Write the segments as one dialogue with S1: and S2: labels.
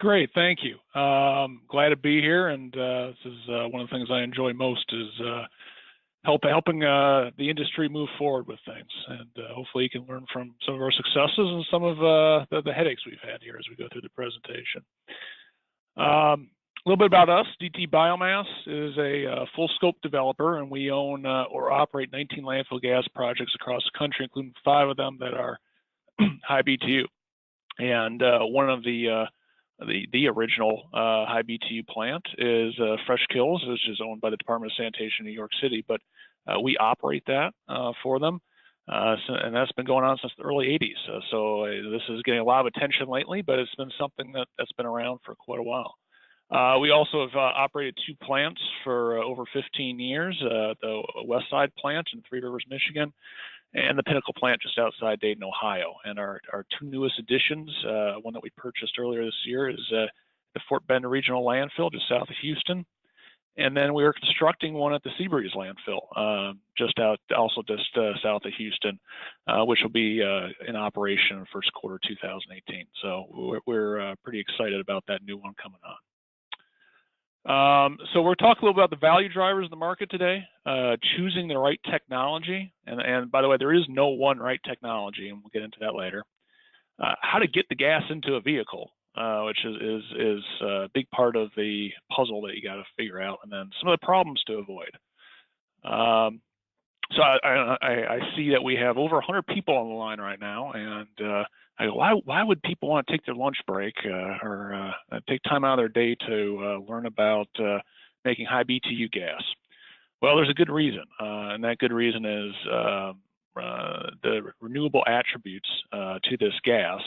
S1: Great, thank you. Glad to be here, and this is one of the things I enjoy most is helping the industry move forward with things, and hopefully you can learn from some of our successes and some of the headaches we've had here as we go through the presentation. A little bit about us. DT Biomass is a full scope developer, and we own or operate 19 landfill gas projects across the country, including 5 of them that are high-Btu. And one of the original high-Btu plant is Fresh Kills, which is owned by the Department of Sanitation in New York City, but we operate that for them. And that's been going on since the early 80s. So this is getting a lot of attention lately, but it's been something that's been around for quite a while. We also have operated 2 plants for over 15 years, the West Side plant in Three Rivers, Michigan, and the Pinnacle plant just outside Dayton, Ohio. And our 2 newest additions, one that we purchased earlier this year is the Fort Bend Regional Landfill just south of Houston. And then we are constructing one at the Seabreeze Landfill, just south of Houston, which will be in operation in first quarter 2018. So we're pretty excited about that new one coming on. So we're talking a little about the value drivers of the market today, choosing the right technology. And by the way, there is no one right technology, and we'll get into that later. How to get the gas into a vehicle, which is a big part of the puzzle that you got to figure out, and then some of the problems to avoid. So I see that we have over 100 people on the line right now, and I go, why would people want to take their lunch break or take time out of their day to learn about making high-Btu gas? Well, there's a good reason, and that good reason is the renewable attributes to this gas.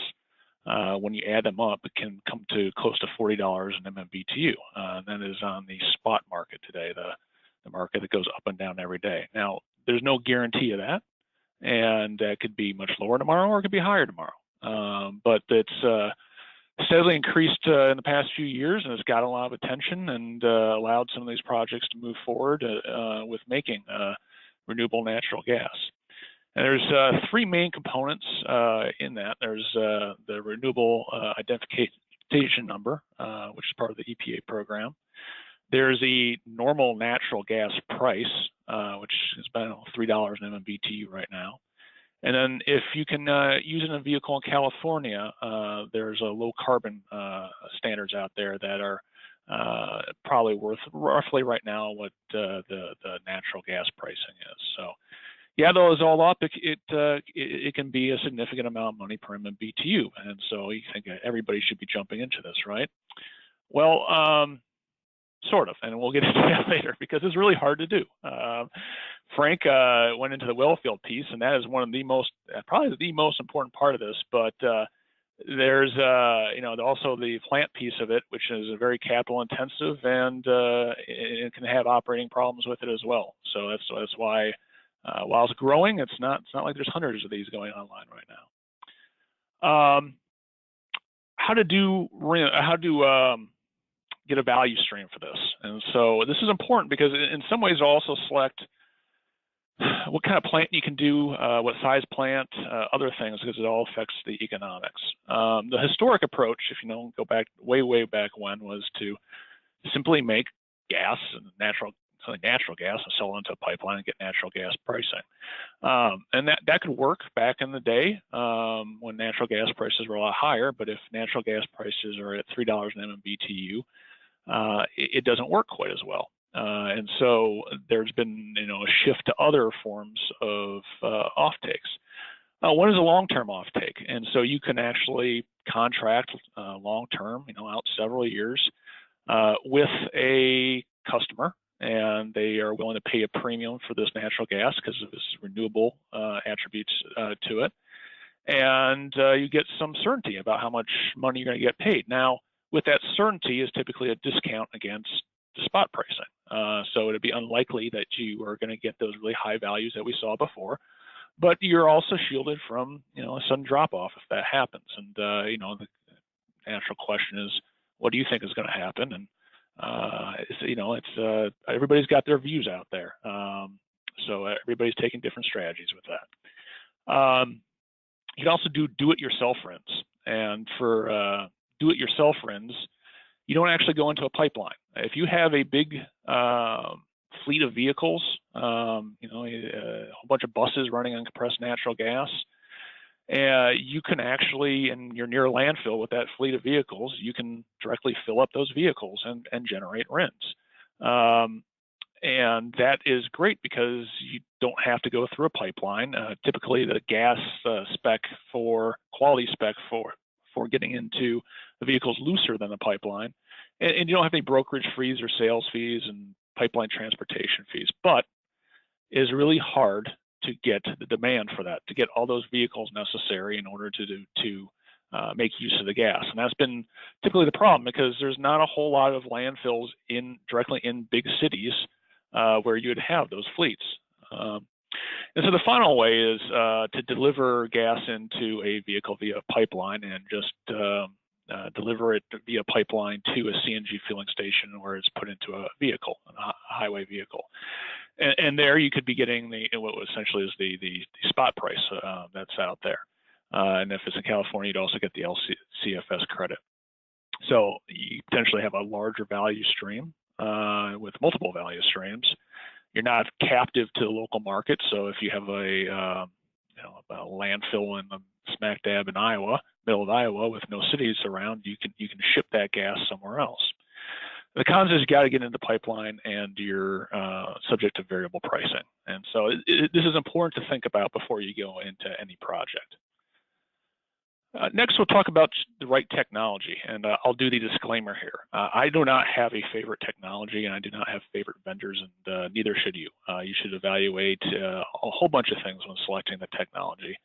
S1: When you add them up, it can come to close to $40 an MMBtu. And that is on the spot market today, the market that goes up and down every day. Now, there's no guarantee of that, and that could be much lower tomorrow or it could be higher tomorrow. But it's steadily increased in the past few years, and it's got a lot of attention and allowed some of these projects to move forward with making renewable natural gas. And there's 3 main components in that. There's the renewable identification number, which is part of the EPA program. There's the normal natural gas price, which is about $3 an MMBtu right now. And then if you can use it in a vehicle in California, there's a low carbon standards out there that are probably worth roughly right now what the natural gas pricing is. So yeah, those all up, it can be a significant amount of money per MMBtu. And so you think everybody should be jumping into this, right? Well, sort of, and we'll get into that later because it's really hard to do. Frank went into the wellfield piece, and that is one of the most, probably the most important part of this. But there's, also the plant piece of it, which is very capital intensive, and it can have operating problems with it as well. So that's why, while it's growing, it's not like there's hundreds of these going online right now. How to get a value stream for this. And so this is important because in some ways it'll also select what kind of plant you can do, what size plant, other things, because it all affects the economics. The historic approach, if you know, go back way back when, was to simply make gas, natural gas, and sell it into a pipeline and get natural gas pricing. And that could work back in the day when natural gas prices were a lot higher, but if natural gas prices are at $3 an MMBtu, it doesn't work quite as well. And so there's been a shift to other forms of offtakes. One is a long-term offtake, and so you can actually contract long-term, out several years with a customer, and they are willing to pay a premium for this natural gas because of its renewable attributes to it. And you get some certainty about how much money you're going to get paid. Now, with that certainty is typically a discount against the spot pricing. So it'd be unlikely that you are going to get those really high values that we saw before, but you're also shielded from, a sudden drop off if that happens. And, the natural question is, what do you think is going to happen? And, everybody's got their views out there. So everybody's taking different strategies with that. You can also do it-yourself rents. And for do-it-yourself RINs, you don't actually go into a pipeline. If you have a big fleet of vehicles, a whole bunch of buses running on compressed natural gas, you can actually, and you're near a landfill with that fleet of vehicles, you can directly fill up those vehicles and generate RINs. And that is great because you don't have to go through a pipeline. Typically, the gas quality spec for getting into the vehicle is looser than the pipeline. And you don't have any brokerage fees or sales fees and pipeline transportation fees, but it is really hard to get the demand for that, to get all those vehicles necessary in order to make use of the gas. And that's been typically the problem because there's not a whole lot of landfills directly in big cities where you would have those fleets. And so the final way is to deliver gas into a vehicle via pipeline and just deliver it via pipeline to a CNG filling station where it's put into a vehicle, a highway vehicle. And there you could be getting what essentially is the spot price that's out there. And if it's in California, you'd also get the LCFS credit. So you potentially have a larger value stream with multiple value streams. You're not captive to the local market. So if you have a landfill in the smack dab in Iowa, middle of Iowa, with no cities around, you can ship that gas somewhere else. The cons is you got to get into the pipeline, and you're subject to variable pricing. And so this is important to think about before you go into any project. Next, we'll talk about the right technology, and I'll do the disclaimer here. I do not have a favorite technology, and I do not have favorite vendors, and neither should you. You should evaluate a whole bunch of things when selecting the technology.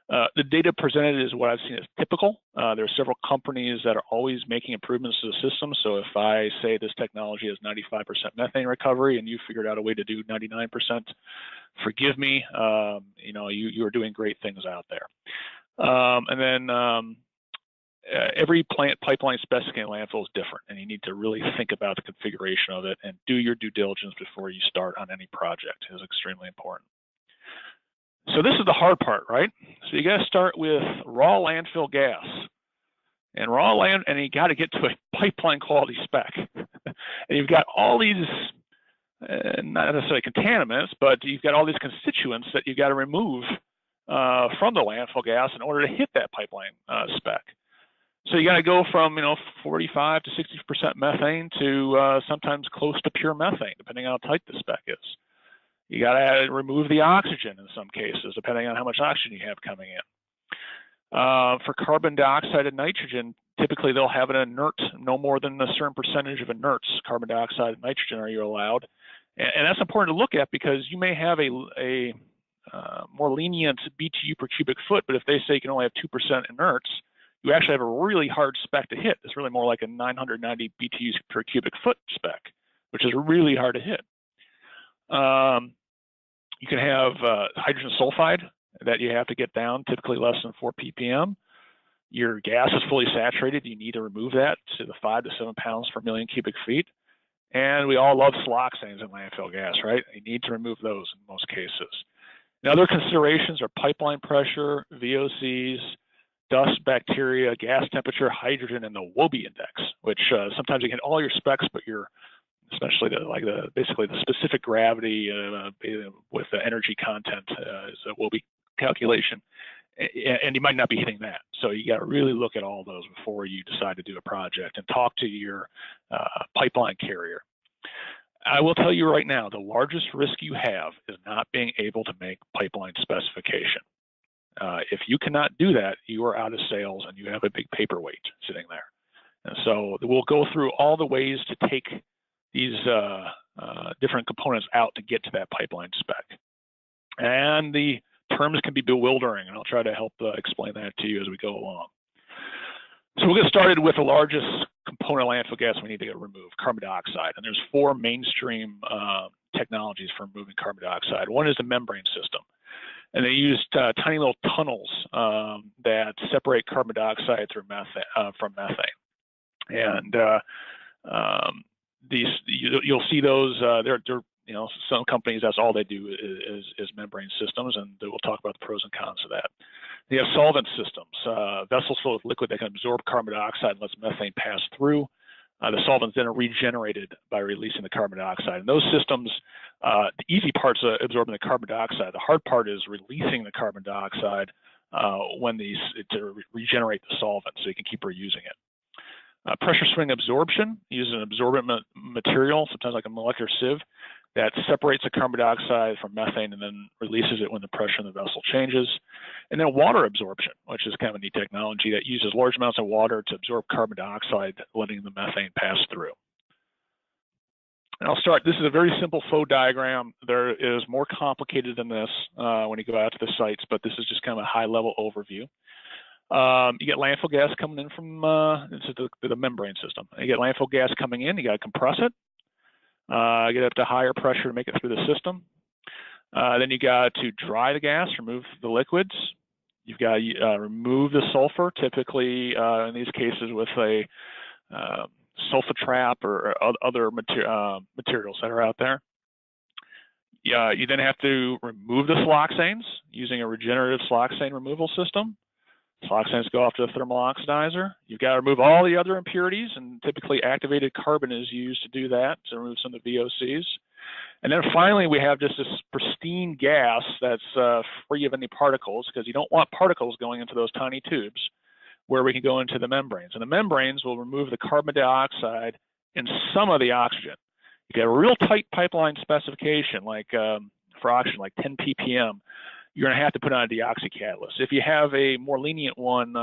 S1: The data presented is what I've seen as typical. There are several companies that are always making improvements to the system. So if I say this technology has 95% methane recovery and you figured out a way to do 99%, forgive me, you are doing great things out there. And then every pipeline specification landfill is different, and you need to really think about the configuration of it and do your due diligence before you start on any project. It is extremely important. So this is the hard part, right? So you got to start with raw landfill gas, and you got to get to a pipeline quality spec. And you've got all these, not necessarily contaminants, but you've got all these constituents that you got to remove from the landfill gas in order to hit that pipeline spec. So you got to go from 45 to 60% methane to sometimes close to pure methane, depending on how tight the spec is. You got to remove the oxygen in some cases, depending on how much oxygen you have coming in. For carbon dioxide and nitrogen, typically they'll have an inert, no more than a certain percentage of inerts, carbon dioxide and nitrogen are you allowed. And that's important to look at because you may have a more lenient BTU per cubic foot, but if they say you can only have 2% inerts, you actually have a really hard spec to hit. It's really more like a 990 BTUs per cubic foot spec, which is really hard to hit. You can have hydrogen sulfide that you have to get down, typically less than 4 ppm. Your gas is fully saturated. You need to remove that to the 5 to 7 pounds per million cubic feet. And we all love siloxanes in landfill gas, right? You need to remove those in most cases. Now, other considerations are pipeline pressure, VOCs, dust, bacteria, gas temperature, hydrogen, and the WOBE index, which sometimes you get all your specs, but especially basically the specific gravity with the energy content is a WOBE calculation, and you might not be hitting that. So you got to really look at all those before you decide to do a project and talk to your pipeline carrier. I will tell you right now, the largest risk you have is not being able to make pipeline specification. If you cannot do that, you are out of sales and you have a big paperweight sitting there. And so we'll go through all the ways to take these different components out to get to that pipeline spec. And the terms can be bewildering, and I'll try to help explain that to you as we go along. So we'll get started with the largest component of landfill gas we need to get removed, carbon dioxide. And there's 4 mainstream technologies for removing carbon dioxide. One is the membrane system. And they used tiny little tunnels that separate carbon dioxide from methane. And you'll see those. They're some companies, that's all they do is membrane systems, and we'll talk about the pros and cons of that. You have solvent systems, vessels filled with liquid that can absorb carbon dioxide and lets methane pass through. The solvents then are regenerated by releasing the carbon dioxide. And those systems, the easy part's absorbing the carbon dioxide. The hard part is releasing the carbon dioxide to regenerate the solvent so you can keep reusing it. Pressure swing absorption uses an absorbent material, sometimes like a molecular sieve, that separates the carbon dioxide from methane and then releases it when the pressure in the vessel changes. And then water absorption, which is kind of a neat technology that uses large amounts of water to absorb carbon dioxide, letting the methane pass through. And I'll start, this is a very simple flow diagram. There is more complicated than this when you go out to the sites, but this is just kind of a high level overview. You get landfill gas coming in from the membrane system. You get landfill gas coming in, you got to compress it. Get up to higher pressure to make it through the system. Then you got to dry the gas, remove the liquids. You've got to remove the sulfur, typically in these cases with a sulfur trap or other materials that are out there. You then have to remove the siloxanes using a regenerative siloxane removal system. Siloxanes go off to the thermal oxidizer. You've got to remove all the other impurities, and typically activated carbon is used to do that, to remove some of the VOCs. And then finally, we have just this pristine gas that's free of any particles, because you don't want particles going into those tiny tubes where we can go into the membranes. And the membranes will remove the carbon dioxide and some of the oxygen. You get a real tight pipeline specification, like for oxygen, like 10 ppm. You're going to have to put on a deoxy catalyst. If you have a more lenient one,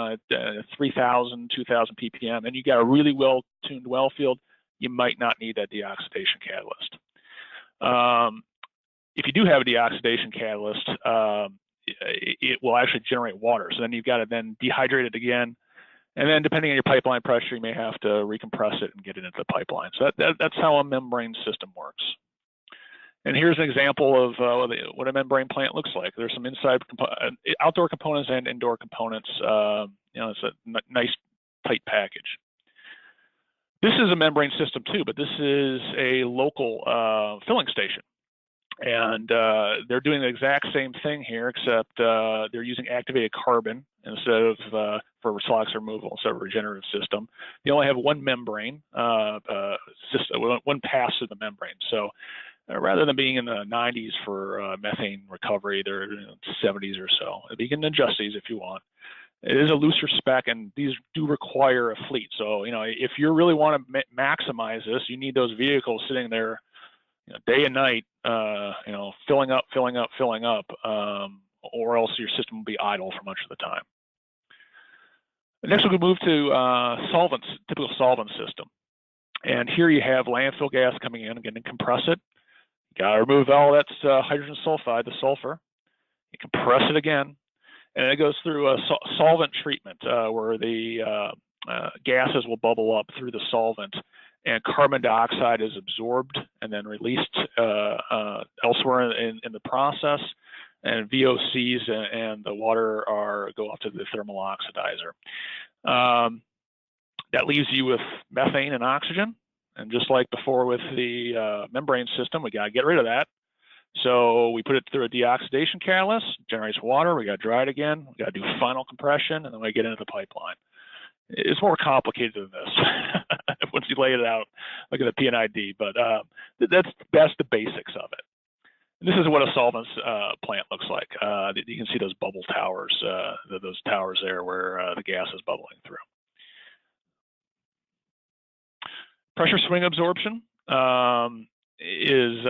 S1: 3,000, 2,000 ppm, and you got a really well-tuned well field, you might not need that deoxidation catalyst. If you do have a deoxidation catalyst, it will actually generate water. So then you've got to then dehydrate it again. And then depending on your pipeline pressure, you may have to recompress it and get it into the pipeline. So that's how a membrane system works. And here's an example of what a membrane plant looks like. There's some outdoor components and indoor components. It's a nice, tight package. This is a membrane system too, but this is a local filling station. And they're doing the exact same thing here, except they're using activated carbon instead of for siloxane removal, instead of a regenerative system. They only have one membrane system, one pass through the membrane. So rather than being in the 90s for methane recovery, they're in the 70s or so. You can adjust these if you want. It is a looser spec, and these do require a fleet. So, if you really want to maximize this, you need those vehicles sitting there day and night, filling up, or else your system will be idle for much of the time. Next, we'll move to solvents, typical solvent system. And here you have landfill gas coming in, again, and compress it. You got to remove all that hydrogen sulfide, the sulfur. You compress it again, and it goes through a solvent treatment where the gases will bubble up through the solvent, and carbon dioxide is absorbed and then released elsewhere in the process, and VOCs and the water go off to the thermal oxidizer. That leaves you with methane and oxygen. And just like before with the membrane system, we got to get rid of that. So we put it through a deoxidation catalyst, generates water, we got to dry it again, we got to do final compression, and then we get into the pipeline. It's more complicated than this once you lay it out, look at the P&ID, but that's the basics of it. And this is what a solvents plant looks like. You can see those bubble towers, those towers there where the gas is bubbling through. Pressure swing absorption is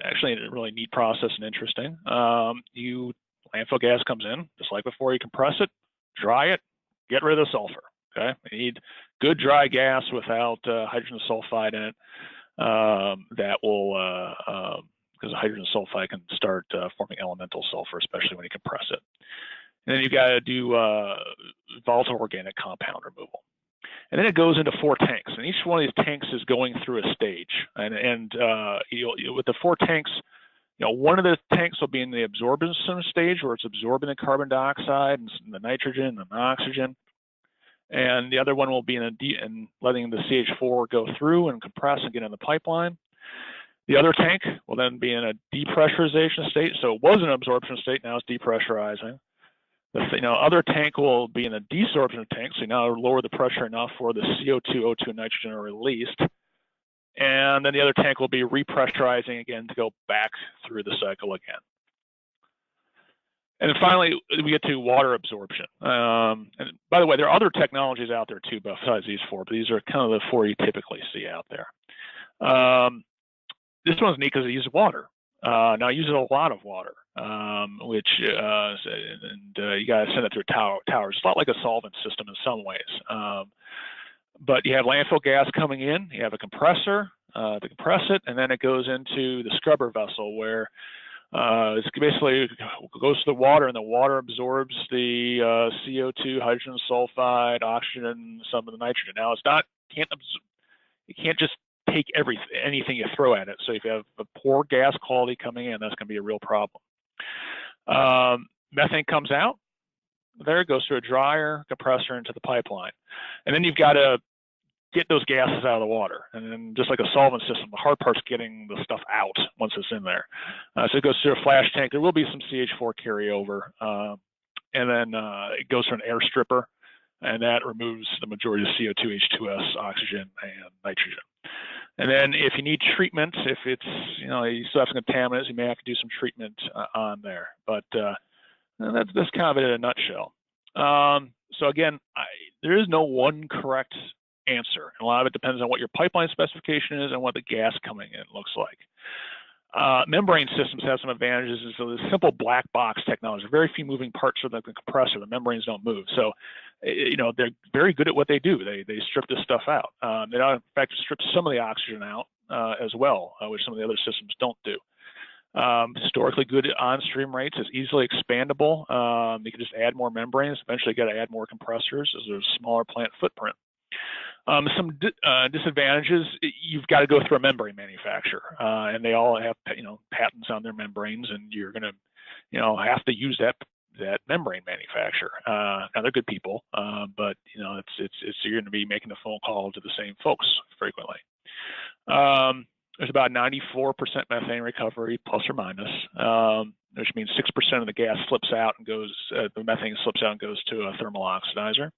S1: actually a really neat process and interesting. Landfill gas comes in, just like before. You compress it, dry it, get rid of the sulfur. Okay, you need good dry gas without hydrogen sulfide in it. That will, because the hydrogen sulfide can start forming elemental sulfur, especially when you compress it. And then you got to do volatile organic compound removal. And then it goes into 4 tanks, and each one of these tanks is going through a stage. And with the 4 tanks, one of the tanks will be in the absorption stage, where it's absorbing the carbon dioxide and the nitrogen and the oxygen. And the other one will be in letting the CH4 go through and compress and get in the pipeline. The other tank will then be in a depressurization state. So it was an absorption state, now it's depressurizing. Other tank will be in a desorption tank, so you now lower the pressure enough for the CO2, O2, and nitrogen are released. And then the other tank will be repressurizing again to go back through the cycle again. And then finally, we get to water absorption. And by the way, there are other technologies out there too besides these four, but these are kind of the four you typically see out there. This one's neat because it uses water. Now it uses a lot of water, which you got to send it through towers. It's a lot like a solvent system in some ways. But you have landfill gas coming in, you have a compressor to compress it, and then it goes into the scrubber vessel where it's basically goes to the water, and the water absorbs the CO2, hydrogen sulfide, oxygen, some of the nitrogen. Now it can't just take anything you throw at it. So if you have a poor gas quality coming in, that's going to be a real problem. Methane comes out. There it goes through a dryer, compressor into the pipeline. And then you've got to get those gases out of the water. And then just like a solvent system, the hard part's getting the stuff out once it's in there. So it goes through a flash tank. There will be some CH4 carryover. And then it goes through an air stripper, and that removes the majority of CO2, H2S, oxygen, and nitrogen. And then if you need treatment, if it's, you still have some contaminants, you may have to do some treatment on there. But that's kind of it in a nutshell. So again, there is no one correct answer. And a lot of it depends on what your pipeline specification is and what the gas coming in looks like. Membrane systems have some advantages. And so the simple black box technology, very few moving parts of the compressor. The membranes don't move. So, they're very good at what they do. They strip this stuff out. They in fact strip some of the oxygen out as well, which some of the other systems don't do. Historically good on-stream rates, is easily expandable. You can just add more membranes. Eventually you got to add more compressors as there's a smaller plant footprint. Some disadvantages, you've got to go through a membrane manufacturer, and they all have patents on their membranes, and you're going to have to use that membrane manufacturer. Now they're good people, but you're going to be making a phone call to the same folks frequently. There's about 94% methane recovery, plus or minus, which means 6% of the gas slips out and the methane slips out and goes to a thermal oxidizer.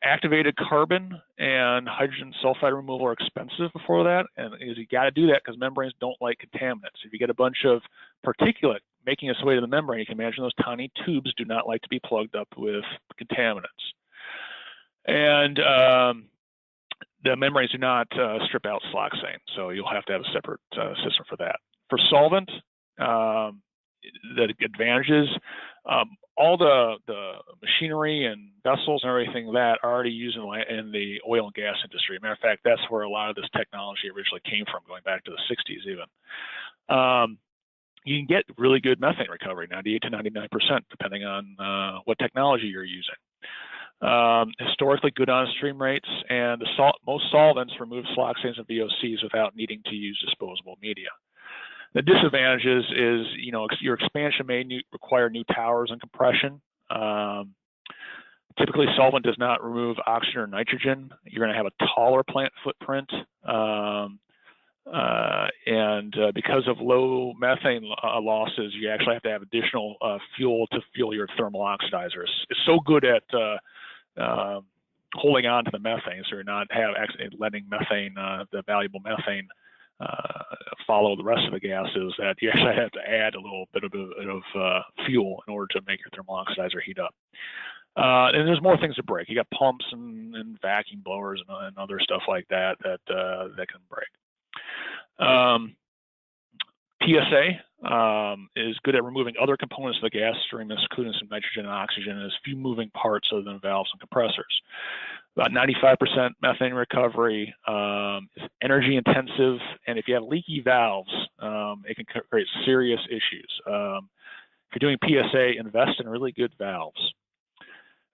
S1: Activated carbon and hydrogen sulfide removal are expensive before that, and you got to do that because membranes don't like contaminants. If you get a bunch of particulate making its way to the membrane, you can imagine those tiny tubes do not like to be plugged up with contaminants. And the membranes do not strip out siloxane, so you'll have to have a separate system for that. For solvent, the advantages, all the machinery and vessels and everything that are already used in the oil and gas industry. Matter of fact, that's where a lot of this technology originally came from, going back to the 60s even. You can get really good methane recovery, 98 to 99%, depending on what technology you're using. Historically good on-stream rates, and most solvents remove siloxanes and VOCs without needing to use disposable media. The disadvantages is, your expansion may require new towers and compression. Typically, solvent does not remove oxygen or nitrogen. You're going to have a taller plant footprint. And because of low methane losses, you actually have to have additional fuel to fuel your thermal oxidizers. It's so good at holding on to the methane, so you're not letting methane, the valuable methane, follow the rest of the gases, that you actually have to add a little bit of fuel in order to make your thermal oxidizer heat up. And there's more things to break. You got pumps and vacuum blowers and other stuff like that can break. PSA is good at removing other components of the gas stream, including some nitrogen and oxygen, and has few moving parts other than valves and compressors. About 95% methane recovery, is energy intensive, and if you have leaky valves, it can create serious issues. If you're doing PSA, invest in really good valves.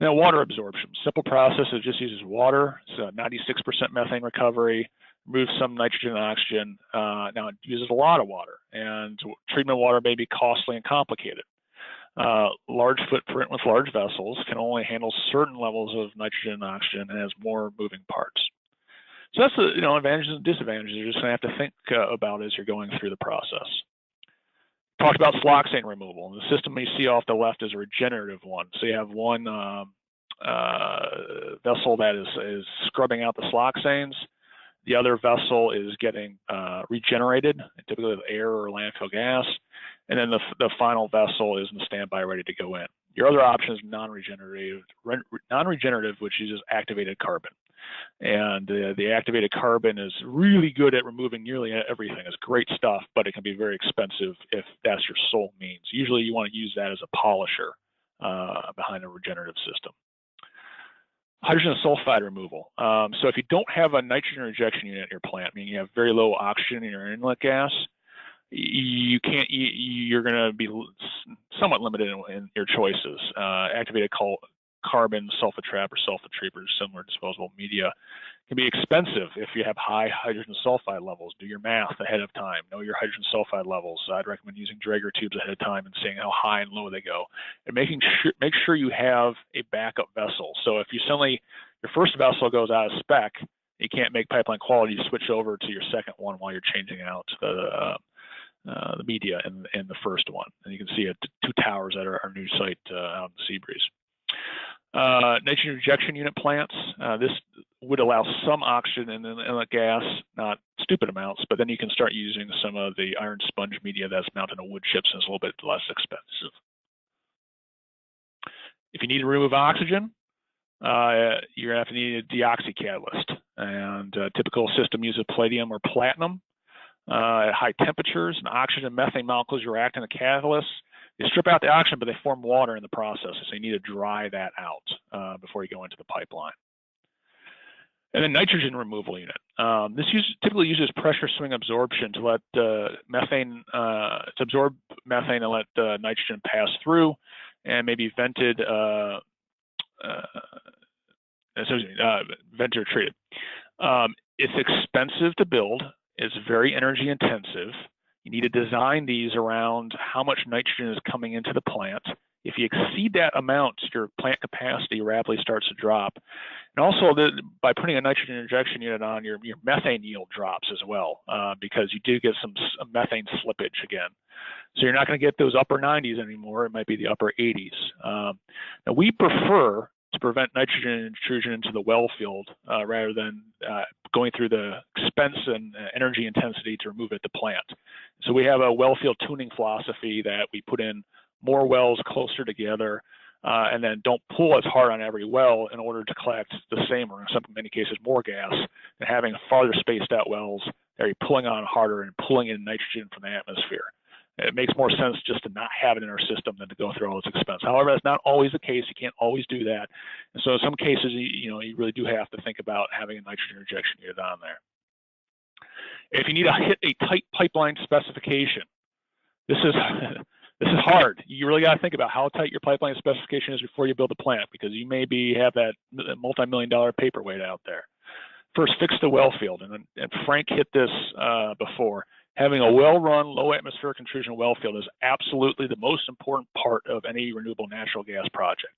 S1: Now, water absorption, simple process. It just uses water. So 96% methane recovery, removes some nitrogen and oxygen. Now, it uses a lot of water, and treatment water may be costly and complicated. Large footprint with large vessels can only handle certain levels of nitrogen and oxygen and has more moving parts. So that's the advantages and disadvantages you're just going to have to think about as you're going through the process. Talked about siloxane removal. And the system you see off the left is a regenerative one. So you have one vessel that is scrubbing out the siloxanes. The other vessel is getting regenerated, typically with air or landfill gas. And then the final vessel is in standby, ready to go in. Your other option is non-regenerative, which uses activated carbon. And the activated carbon is really good at removing nearly everything. It's great stuff, but it can be very expensive if that's your sole means. Usually you want to use that as a polisher behind a regenerative system. Hydrogen sulfide removal. So if you don't have a nitrogen rejection unit in your plant, meaning you have very low oxygen in your inlet gas, you're going to be somewhat limited in your choices. Activated carbon, sulfate trap, or sulfate treaters, similar disposable media, can be expensive if you have high hydrogen sulfide levels. Do your math ahead of time. Know your hydrogen sulfide levels. I'd recommend using Draeger tubes ahead of time and seeing how high and low they go. And make sure you have a backup vessel. So if you suddenly, your first vessel goes out of spec, you can't make pipeline quality, you switch over to your second one while you're changing out the media in the first one. And you can see it, 2 towers at our new site out in Seabreeze. Nitrogen rejection unit plants. This would allow some oxygen in the inlet gas, not stupid amounts, but then you can start using some of the iron sponge media that's mounted on wood chips and is a little bit less expensive. If you need to remove oxygen, you're going to have to need a deoxy catalyst. And a typical system uses palladium or platinum at high temperatures, and oxygen and methane molecules react in the catalyst. You strip out the oxygen, but they form water in the process, so you need to dry that out before you go into the pipeline. And then nitrogen removal unit. This typically uses pressure swing absorption to let methane, to absorb methane and let nitrogen pass through, and maybe vented, vented or treated. It's expensive to build. It's very energy intensive. You need to design these around how much nitrogen is coming into the plant. If you exceed that amount, your plant capacity rapidly starts to drop. And also, by putting a nitrogen injection unit on, your methane yield drops as well, because you do get some methane slippage again. So you're not going to get those upper 90s anymore. It might be the upper 80s. Now, we prefer to prevent nitrogen intrusion into the well field rather than going through the expense and energy intensity to remove it at the plant. So we have a well field tuning philosophy that we put in more wells closer together and then don't pull as hard on every well in order to collect the same, or in some many cases more gas, and having farther spaced out wells that you're pulling on harder and pulling in nitrogen from the atmosphere. It makes more sense just to not have it in our system than to go through all this expense. However, that's not always the case. You can't always do that. And so in some cases, you really do have to think about having a nitrogen rejection unit on there. If you need to hit a tight pipeline specification, this is hard. You really got to think about how tight your pipeline specification is before you build a plant, because you may have that multi-million-dollar paperweight out there. First, fix the well field. And Frank hit this before. Having a well-run, low atmospheric intrusion well field is absolutely the most important part of any renewable natural gas project.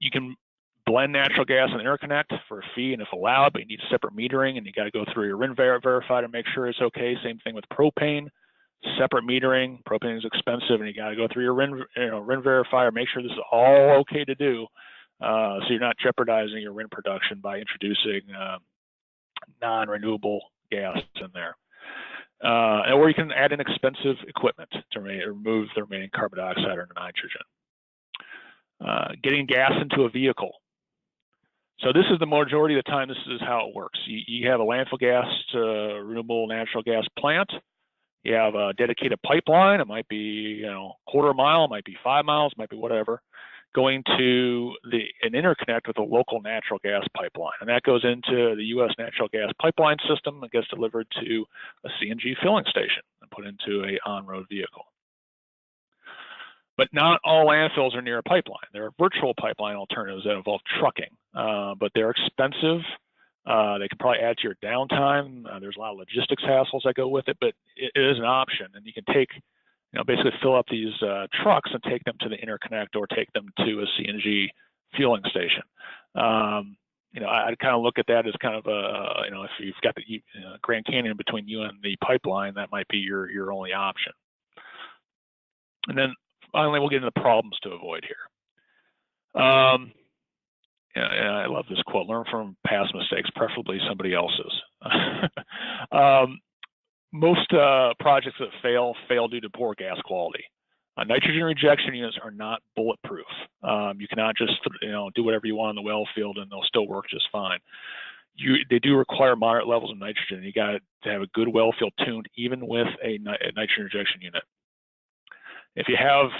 S1: You can blend natural gas and interconnect for a fee and if allowed, but you need separate metering, and you got to go through your RIN verify to make sure it's okay. Same thing with propane, separate metering. Propane is expensive, and you got to go through your RIN verifier, make sure this is all okay to do, so you're not jeopardizing your RIN production by introducing non-renewable gas in there. Or you can add in expensive equipment to remove the remaining carbon dioxide or nitrogen. Getting gas into a vehicle. So this is the majority of the time, this is how it works. You have a landfill gas to renewable natural gas plant. You have a dedicated pipeline. It might be quarter mile, it might be 5 miles, it might be whatever, going to an interconnect with a local natural gas pipeline. And that goes into the U.S. natural gas pipeline system and gets delivered to a CNG filling station and put into an on-road vehicle. But not all landfills are near a pipeline. There are virtual pipeline alternatives that involve trucking, but they're expensive. They can probably add to your downtime. There's a lot of logistics hassles that go with it, but it is an option. And you can take, basically fill up these trucks and take them to the interconnect or take them to a CNG fueling station. I'd kind of look at that as kind of a, if you've got the Grand Canyon between you and the pipeline, that might be your only option. And then finally, we'll get into the problems to avoid here. Yeah, I love this quote: learn from past mistakes, preferably somebody else's. Most projects that fail due to poor gas quality. Nitrogen rejection units are not bulletproof. You cannot just do whatever you want in the well field and they'll still work just fine. They do require moderate levels of nitrogen. You got to have a good well field tuned even with a nitrogen rejection unit. If you have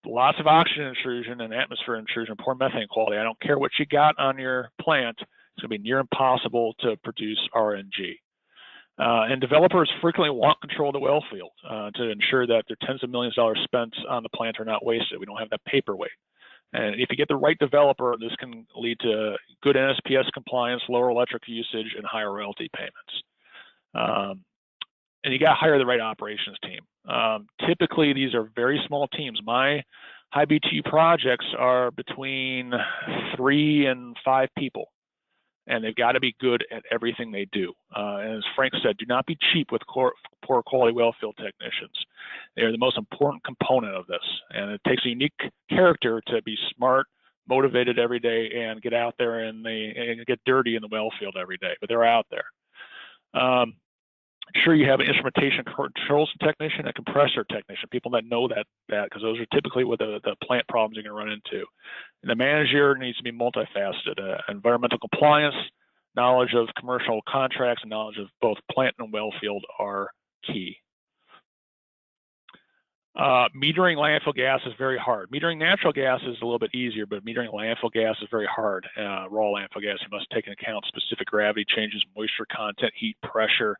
S1: lots of oxygen intrusion and atmosphere intrusion, poor methane quality, I don't care what you got on your plant, it's going to be near impossible to produce RNG. And developers frequently want control of the well field to ensure that their tens of millions of dollars spent on the plant are not wasted. We don't have that paperweight. And if you get the right developer, this can lead to good NSPS compliance, lower electric usage, and higher royalty payments. And you got to hire the right operations team. Typically, these are very small teams. My high-Btu projects are between 3 and 5 people, and they've got to be good at everything they do. And as Frank said, do not be cheap with poor quality well field technicians. They are the most important component of this, and it takes a unique character to be smart, motivated every day, and get out there and get dirty in the well field every day, but they're out there. Sure, you have an instrumentation controls technician, a compressor technician, people that know that because those are typically what the plant problems you're going to run into. And the manager needs to be multifaceted. Environmental compliance, knowledge of commercial contracts, and knowledge of both plant and well field are key. Metering landfill gas is very hard. Metering natural gas is a little bit easier, but metering landfill gas is very hard. Raw landfill gas, you must take into account specific gravity changes, moisture content, heat, pressure.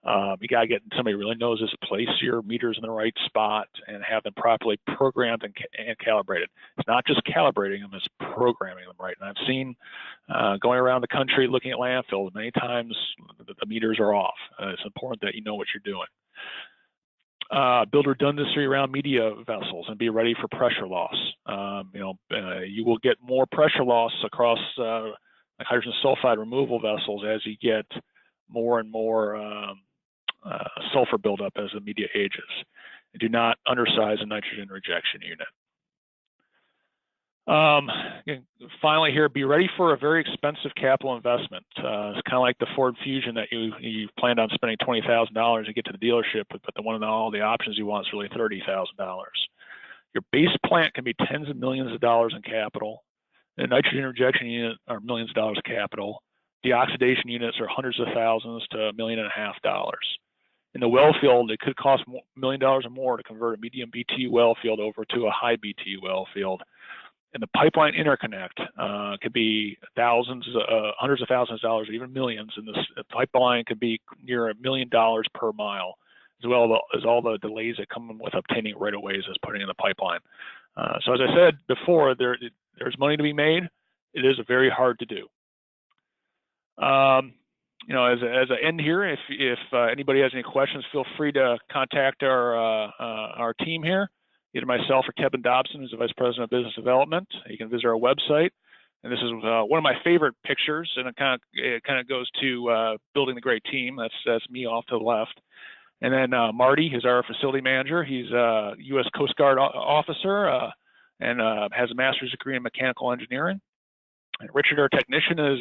S1: You got to get somebody who really knows this, place your meters in the right spot and have them properly programmed and calibrated. It's not just calibrating them, it's programming them right. And I've seen going around the country looking at landfills, many times the meters are off. It's important that you know what you're doing. Build redundancy around media vessels and be ready for pressure loss. You will get more pressure loss across hydrogen sulfide removal vessels as you get more and more sulfur buildup as the media ages. And do not undersize a nitrogen rejection unit. Finally here, be ready for a very expensive capital investment. It's kind of like the Ford Fusion that you planned on spending $20,000 to get to the dealership, but the one of all the options you want is really $30,000. Your base plant can be tens of millions of dollars in capital. A nitrogen rejection unit are millions of dollars of capital. Deoxidation units are hundreds of thousands to $1.5 million. In the well field, it could cost $1 million or more to convert a medium BTU well field over to a high BTU well field. And the pipeline interconnect could be hundreds of thousands of dollars, or even millions. And this pipeline could be near $1 million per mile, as well as all the delays that come with obtaining right-of-ways as putting in the pipeline. So as I said before, there's money to be made. It is very hard to do. As I end here, if anybody has any questions, feel free to contact our team here, either myself or Kevin Dobson, who's the Vice President of Business Development. You can visit our website, and this is one of my favorite pictures, and it kind of goes to building the great team. That's me off to the left, and then Marty is our facility manager. He's a U.S. Coast Guard officer and has a master's degree in mechanical engineering. And Richard, our technician, has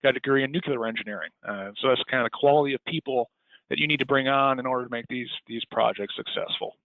S1: got a degree in nuclear engineering. So that's kind of the quality of people that you need to bring on in order to make these projects successful.